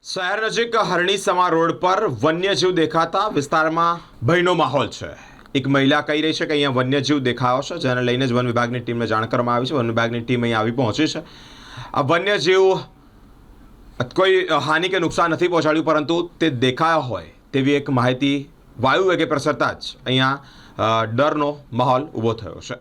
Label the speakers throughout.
Speaker 1: શહેર નજીક હરણીસમા રોડ પર વન્યજીવ દેખાતા વિસ્તારમાં ભયનો માહોલ છે। એક મહિલા કહી રહી છે કે અહીંયા વન્યજીવ દેખાયો છે, જેને લઈને જ વન વિભાગની ટીમને જાણ કરવામાં આવી છે। વન વિભાગની ટીમ અહીંયા આવી પહોંચી છે। આ વન્યજીવ કોઈ હાનિ કે નુકસાન નથી પહોંચાડ્યું, પરંતુ તે દેખાયા હોય તેવી એક માહિતી વાયુ વેગે પ્રસરતા જ અહીંયા ડરનો માહોલ ઊભો થયો છે।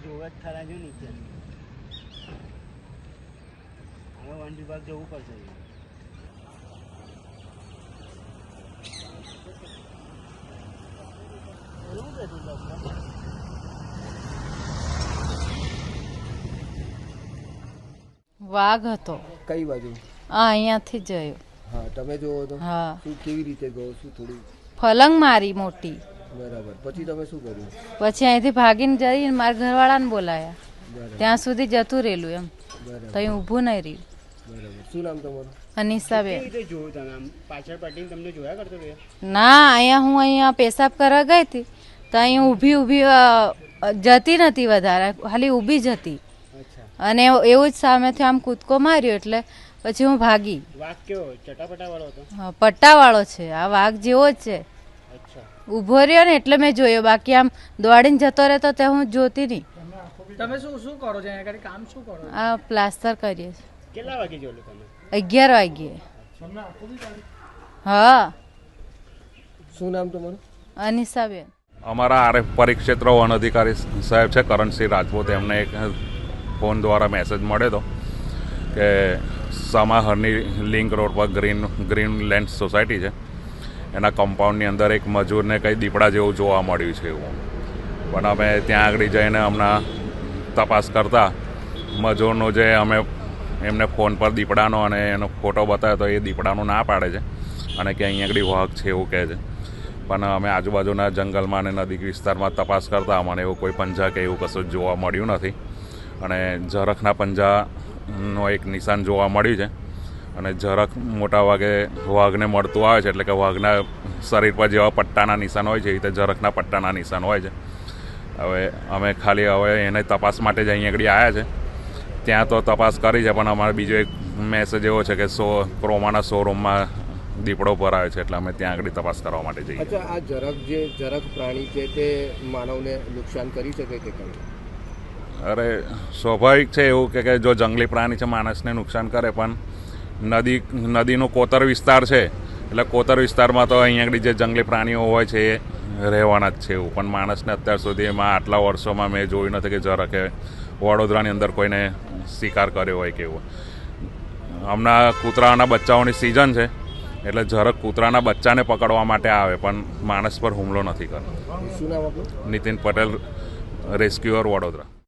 Speaker 2: જોવે ખરા જો નીચે હવે વન વિભાગ જવું પડશે।
Speaker 3: વાઘ હતો।
Speaker 4: કઈ બાજુ?
Speaker 3: અહીંયાથી જ ગયો।
Speaker 4: હા, તમે જોવો તો?
Speaker 3: હા।
Speaker 4: શું કેવી રીતે ગયો? શું થોડું?
Speaker 3: ફલંગ મારી મોટી।
Speaker 4: બરાબર, પછી તમે શું કર્યું?
Speaker 3: પછી અહીંથી ભાગીને જઈને મારા ઘરવાળાને બોલાયા।
Speaker 4: બરાબર,
Speaker 3: ત્યાં સુધી જતું રહેલું એમ,
Speaker 4: બરાબર,
Speaker 3: તો અહીં ઊભું નહીં રહ્યું।
Speaker 4: બરાબર। શું નામ તમારું?
Speaker 3: અનિસાબેન।
Speaker 2: કેવી રીતે જોયું તમે? આમ પાછળ પટીને તમને જોયા કરતો રહ્યો?
Speaker 3: ના, અહીંયા પેશાબ કરવા ગઈ હતી તો અહીં ઊભી જતી નથી વધારે, ખાલી ઊભી જ હતી।
Speaker 2: અચ્છા,
Speaker 3: અને એવું જ સામેથી આમ કૂદકો માર્યો એટલે પછી હું ભાગી।
Speaker 2: વાઘ કેવો ચટાપટા વાળો હતો?
Speaker 3: હા, પટ્ટાવાળો છે, આ વાઘ જેવો જ છે।
Speaker 2: અચ્છા,
Speaker 3: ઊભો રહ્યો ને એટલે મેં જોયો, બાકી આમ દોડીને જતો રહેતો તે હું જોતી નહીં।
Speaker 5: તમે શું કરો છો? અહીંયા આગળ કામ શું કરો?
Speaker 3: આ પ્લાસ્ટર કરીએ છીએ।
Speaker 2: કેટલા વાગે જોયું તમે?
Speaker 3: 11 વાગ્યે। હા।
Speaker 4: શું નામ તમારું?
Speaker 3: અનિસાબેન।
Speaker 6: અમારા આરએફ પરિક્ષેત્ર વન અધિકારી સાહેબ છે કરણસિંહ રાજપૂત, એમને એક ફોન દ્વારા મેસેજ મળ્યો હતો કે સમાહરની લિંક રોડ પર ગ્રીન લેન્ડ સોસાયટી છે, એના કમ્પાઉન્ડની અંદર એક મજૂરને કંઈ દીપડા જેવું જોવા મળ્યું છે એવું। પણ અમે ત્યાં આગળ જઈને હમણાં તપાસ કરતા મજૂરનો જે અમે એમને ફોન પર દીપડાનો અને એનો ફોટો બતાવ્યો તો એ દીપડાનું ના પાડે છે અને કે અહીંયા આગળ વાઘ છે એવું કહે છે। પણ અમે આજુબાજુના જંગલમાં અને નદી વિસ્તારમાં તપાસ કરતા અમને એવું કોઈ પંજા કે એવું કશું જોવા મળ્યું નથી। અને ઝરખના પંજાનો એક નિશાન જોવા મળ્યું છે અને ઝરખ મોટા ભાગે વાઘને મળતું આવે છે, એટલે કે વાઘના શરીર પર જેવા પટ્ટાના નિશાન હોય છે એ રીતે ઝરખના પટ્ટાના નિશાન હોય છે। હવે અમે ખાલી એને તપાસ માટે જ અહીંયા આગળ આવ્યા છે। ત્યાં તો તપાસ કરી છે, પણ અમારે બીજો એક મેસેજ એવો છે કે ક્રોમાના શોરૂમમાં દીપડો ભરાયો છે, એટલે અમે ત્યાં આગળ તપાસ કરવા માટે જઈએ।
Speaker 4: અચ્છા, આ ઝરખ પ્રાણી છે તે માનવને નુકસાન કરી શકે કે કેમ?
Speaker 6: અરે સ્વાભાવિક છે એવું કે જો જંગલી પ્રાણી છે માણસને નુકસાન કરે, પણ નદીનો કોતર વિસ્તાર છે એટલે કોતર વિસ્તારમાં તો અહીંયા આગળ જે જંગલી પ્રાણીઓ હોય છે એ રહેવાના જ છે એવું। પણ માણસને અત્યાર સુધીમાં આટલા વર્ષોમાં મેં જોયું નથી કે ઝરખે વડોદરાની અંદર કોઈને શિકાર કર્યો હોય કે એવું। હમણાં કૂતરાના બચ્ચાઓની સિઝન છે એટલે ઝરખ કૂતરાના બચ્ચાને પકડવા માટે આવે, પણ માણસ પર હુમલો નથી કરતો।
Speaker 4: શું નામ આપણું?
Speaker 6: નીતિન પટેલ, રેસ્ક્યુઅર, વડોદરા।